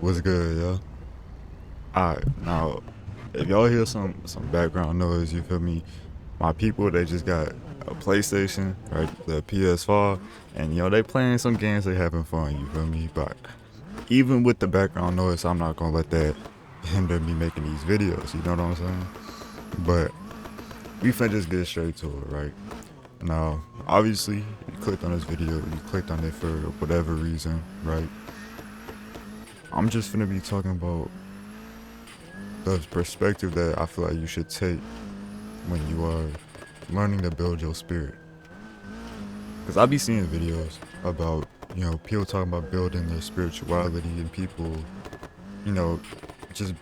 What's good, yo? Alright, now if y'all hear some background noise, you feel me? My people, they just got a PlayStation, right? The PS5, and they playing some games, they having fun, you feel me? But even with the background noise, I'm not gonna let that hinder me making these videos, you know what I'm saying? But we finna just get straight to it, right? Now, obviously, you clicked on this video, you clicked on it for whatever reason, right? I'm just finna be talking about the perspective that I feel like you should take when you are learning to build your spirit. Because I be seeing videos about, people talking about building their spirituality and people, you know, just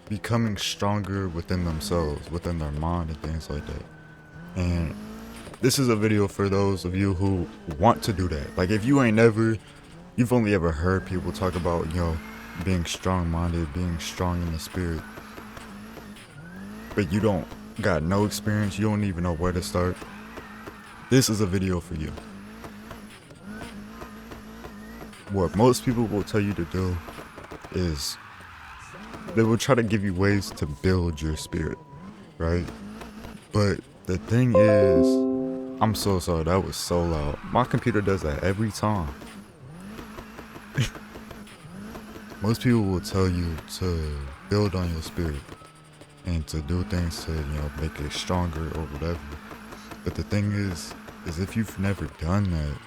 becoming stronger within themselves, within their mind and things like that. And this is a video for those of you who want to do that. Like if you've only ever heard people talk about, being strong-minded, being strong in the spirit, but you don't got no experience, you don't even know where to start, this is a video for you. What most people will tell you to do is they will try to give you ways to build your spirit, right? But the thing is, I'm so sorry, that was so loud. My computer does that every time. Most people will tell you to build on your spirit and to do things to, make it stronger or whatever. But the thing is if you've never done that,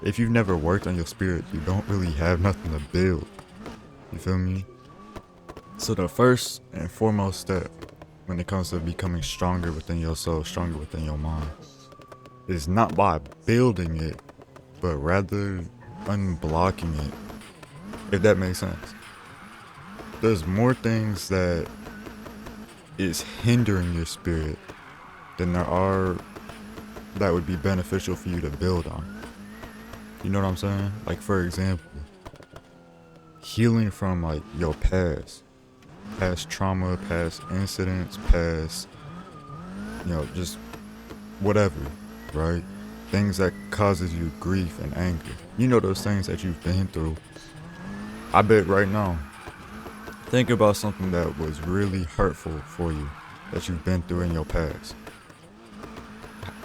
if you've never worked on your spirit, you don't really have nothing to build. You feel me? So the first and foremost step when it comes to becoming stronger within yourself, stronger within your mind, is not by building it, but rather unblocking it, if that makes sense. There's more things that is hindering your spirit than there are that would be beneficial for you to build on. You know what I'm saying? Like for example, healing from like your past trauma, past incidents, past, just whatever, right? Things that causes you grief and anger. You know those things that you've been through. I bet right now, think about something that was really hurtful for you that you've been through in your past.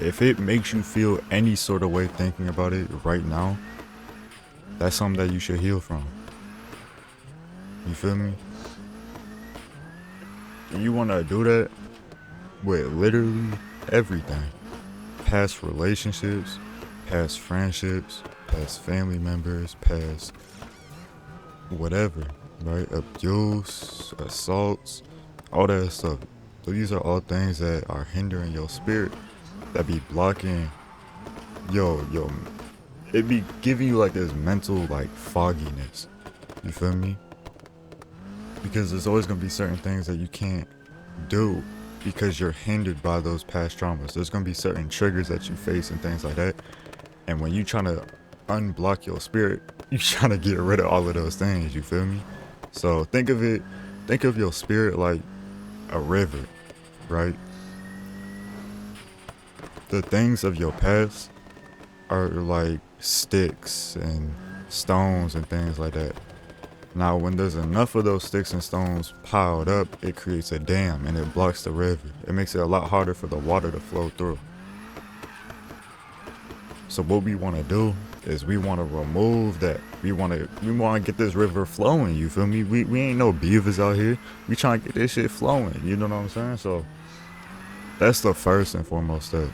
If it makes you feel any sort of way thinking about it right now, that's something that you should heal from. You feel me? You want to do that with literally everything. Past relationships, past friendships, past family members, past whatever, right? Abuse, assaults, all that stuff. So these are all things that are hindering your spirit, that be blocking it be giving you like this mental like fogginess. You feel me? Because there's always gonna be certain things that you can't do because you're hindered by those past traumas. There's gonna be certain triggers that you face and things like that. And when you trying to unblock your spirit, you trying to get rid of all of those things, you feel me? So think of your spirit like a river, right? The things of your past are like sticks and stones and things like that. Now, when there's enough of those sticks and stones piled up, it creates a dam and it blocks the river. It makes it a lot harder for the water to flow through. So what we want to do is we want to remove that. We want to get this river flowing. You feel me? We ain't no beavers out here. We trying to get this shit flowing. You know what I'm saying? So that's the first and foremost step.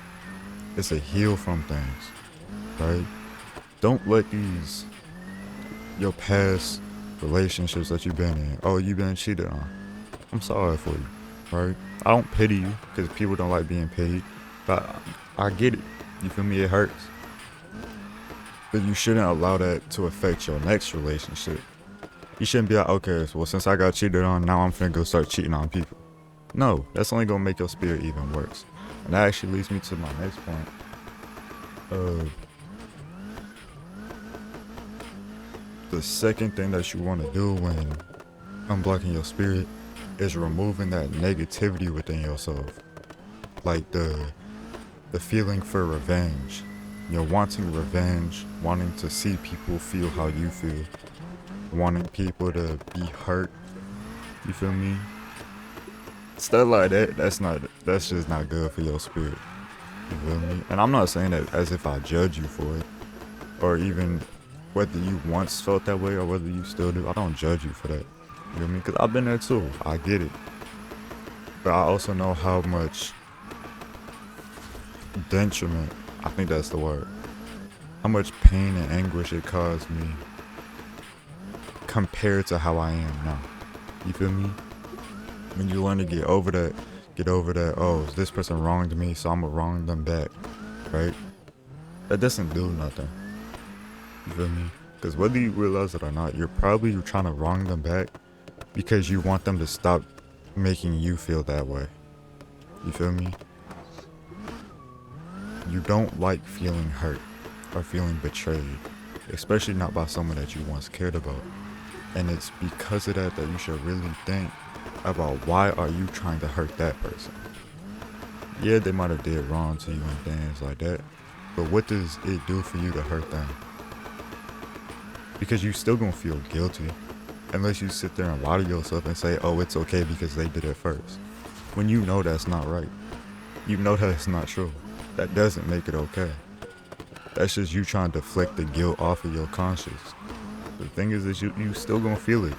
It's to heal from things, right? Don't let your past relationships that you've been in. Oh, you've been cheated on. I'm sorry for you, right? I don't pity you because people don't like being pitied, but I get it. You feel me? It hurts. But you shouldn't allow that to affect your next relationship. You shouldn't be like, okay, well, since I got cheated on, now I'm finna go start cheating on people. No, that's only gonna make your spirit even worse. And that actually leads me to my next point. The second thing that you want to do when unblocking your spirit is removing that negativity within yourself. Like the feeling for revenge, You know, wanting revenge, wanting to see people feel how you feel, wanting people to be hurt. You feel me? Stuff like that, that's just not good for your spirit. You feel me? And I'm not saying that as if I judge you for it, or even whether you once felt that way or whether you still do. I don't judge you for that. You feel me? Because I've been there too. I get it. But I also know how much detriment, I think that's the word, how much pain and anguish it caused me compared to how I am now. You feel me? When you learn to get over that, oh, this person wronged me, so I'm gonna wrong them back, right? That doesn't do nothing. You feel me? Because whether you realize it or not, you're probably trying to wrong them back because you want them to stop making you feel that way. You feel me? You don't like feeling hurt or feeling betrayed, especially not by someone that you once cared about. And it's because of that that you should really think about, why are you trying to hurt that person? Yeah, they might have did wrong to you and things like that, but what does it do for you to hurt them? Because you still gonna feel guilty unless you sit there and lie to yourself and say, oh, it's okay because they did it first. When you know that's not right. You know that it's not true. That doesn't make it okay. That's just you trying to deflect the guilt off of your conscience. The thing is that you still gonna feel it.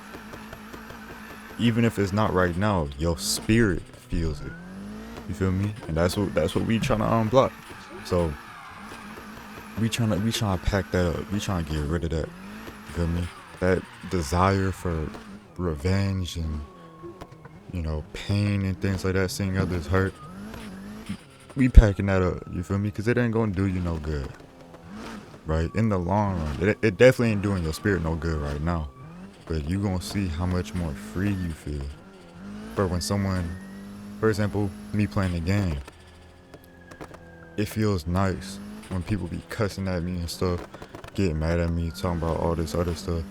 Even if it's not right now, your spirit feels it. You feel me? And that's what we trying to unblock. So we trying to pack that up. We trying to get rid of that. You feel me? That desire for revenge and, you know, pain and things like that, seeing others hurt. We packing that up. You feel me? Because it ain't gonna do you no good. Right? In the long run, it definitely ain't doing your spirit no good right now. But you gonna see how much more free you feel. But when someone, for example, me playing the game, it feels nice when people be cussing at me and stuff, getting mad at me, talking about all this other stuff,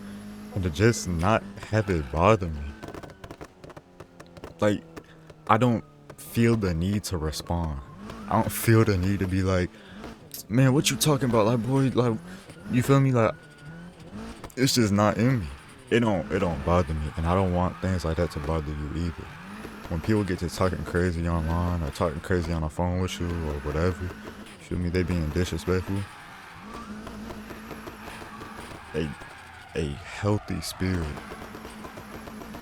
and to just not have it bother me. Like, I don't feel the need to respond. I don't feel the need to be like, man, what you talking about? Like, boy, like, you feel me? Like, it's just not in me. It don't bother me, and I don't want things like that to bother you either. When people get to talking crazy online or talking crazy on the phone with you or whatever, you feel me? They being disrespectful. A healthy spirit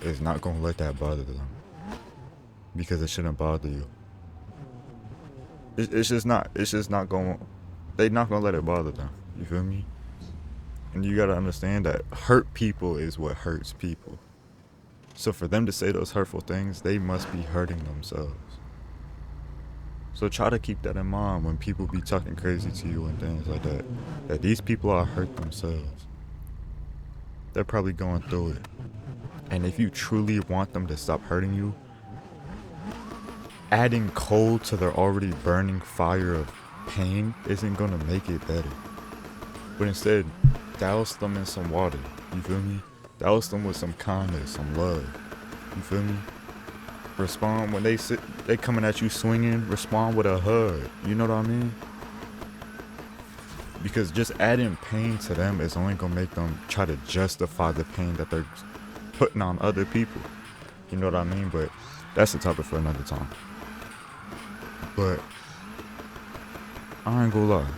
is not gonna let that bother them, because it shouldn't bother you. It's just not going. They're not gonna let it bother them. You feel me? And you gotta understand that hurt people is what hurts people. So for them to say those hurtful things, they must be hurting themselves. So try to keep that in mind when people be talking crazy to you and things like that. That these people are hurt themselves. They're probably going through it. And if you truly want them to stop hurting you, adding coal to their already burning fire of pain isn't gonna make it better. But instead, douse them in some water. You feel me? Douse them with some kindness, some love. You feel me? Respond when they coming at you swinging. Respond with a hug. You know what I mean? Because just adding pain to them is only gonna make them try to justify the pain that they're putting on other people. You know what I mean? But that's a topic for another time. But I ain't gonna lie.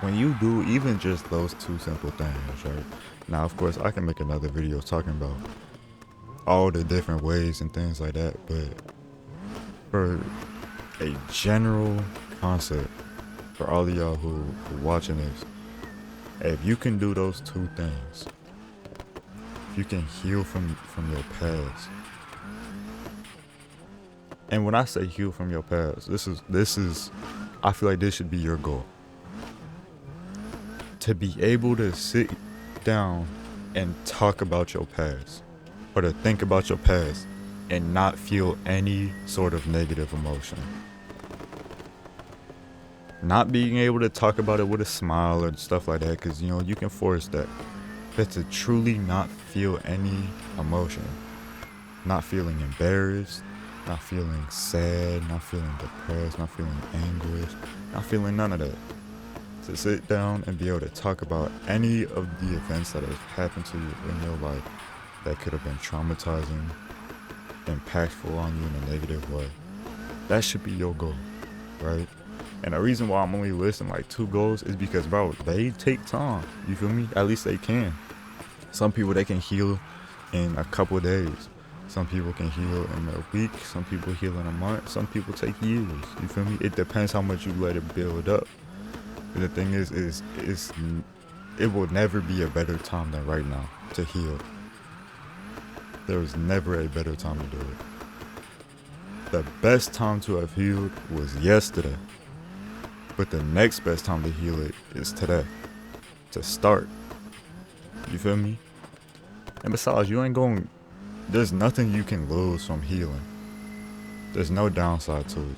When you do even just those two simple things, right? Now, of course, I can make another video talking about all the different ways and things like that, but for a general concept, for all of y'all who watching this, if you can do those two things, if you can heal from your past, and when I say heal from your past, this is, I feel like this should be your goal. To be able to sit down and talk about your past, or to think about your past and not feel any sort of negative emotion. Not being able to talk about it with a smile or stuff like that, because you know you can force that. But to truly not feel any emotion, not feeling embarrassed, not feeling sad, not feeling depressed, not feeling anguish, not feeling none of that. To sit down and be able to talk about any of the events that have happened to you in your life that could have been traumatizing, impactful on you in a negative way. That should be your goal, right? And the reason why I'm only listing like 2 goals is because, bro, they take time. You feel me? At least they can. Some people, they can heal in a couple days. Some people can heal in a week. Some people heal in a month. Some people take years. You feel me? It depends how much you let it build up. But the thing is it will never be a better time than right now to heal. There was never a better time to do it. The best time to have healed was yesterday. But the next best time to heal it is today. To start. You feel me? And besides, there's nothing you can lose from healing. There's no downside to it.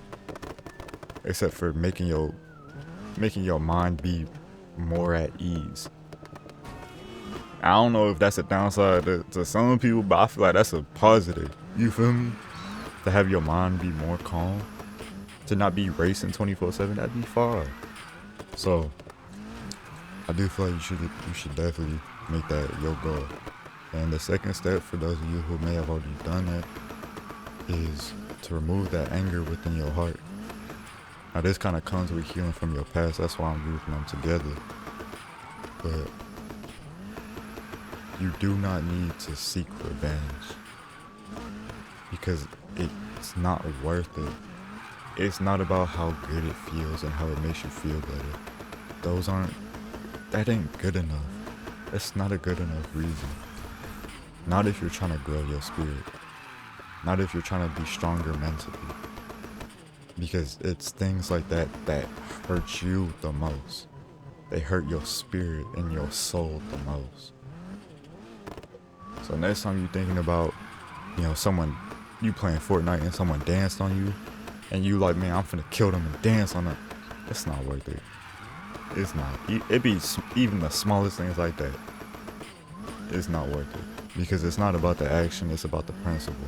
Except for making your mind be more at ease. I don't know if that's a downside to some people, but I feel like that's a positive. You feel me? To have your mind be more calm. To not be racing 24/7, that'd be fine. So, I do feel like you should definitely make that your goal. And the second step, for those of you who may have already done that, is to remove that anger within your heart. Now this kind of comes with healing from your past, that's why I'm grouping them together. But you do not need to seek revenge, because it's not worth it. It's not about how good it feels and how it makes you feel better. That ain't good enough. That's not a good enough reason. Not if you're trying to grow your spirit. Not if you're trying to be stronger mentally. Because it's things like that that hurt you the most. They hurt your spirit and your soul the most. So next time you're thinking about, someone, you playing Fortnite and someone danced on you, and you like, man, I'm finna kill them and dance on them. It's not worth it. It's not. It be even the smallest things like that. It's not worth it. Because it's not about the action, it's about the principle.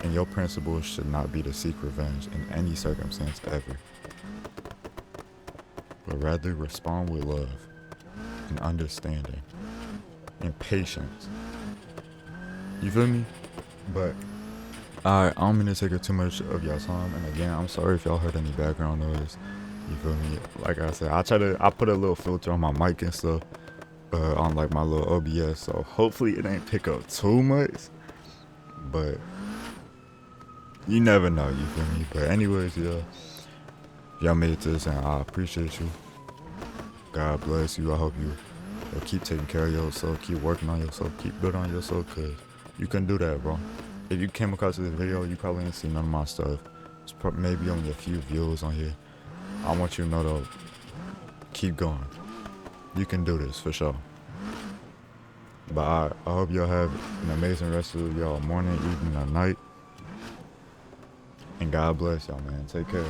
And your principle should not be to seek revenge in any circumstance ever. But rather respond with love and understanding and patience. You feel me? But alright, I don't mean to take up too much of y'all time. And again, I'm sorry if y'all heard any background noise. You feel me? Like I said, I put a little filter on my mic and stuff. On like my little OBS, so hopefully it ain't pick up too much, but you never know, you feel me? But anyways, y'all made it to this, and I appreciate you. God bless you. I hope you keep taking care of yourself, keep working on yourself, keep building on yourself, cause you can do that, bro. If you came across this video, you probably ain't seen none of my stuff. It's maybe only a few views on here. I want you to know though, keep going. You can do this for sure. But I hope y'all have an amazing rest of y'all morning, evening, or night. And God bless y'all, man. Take care.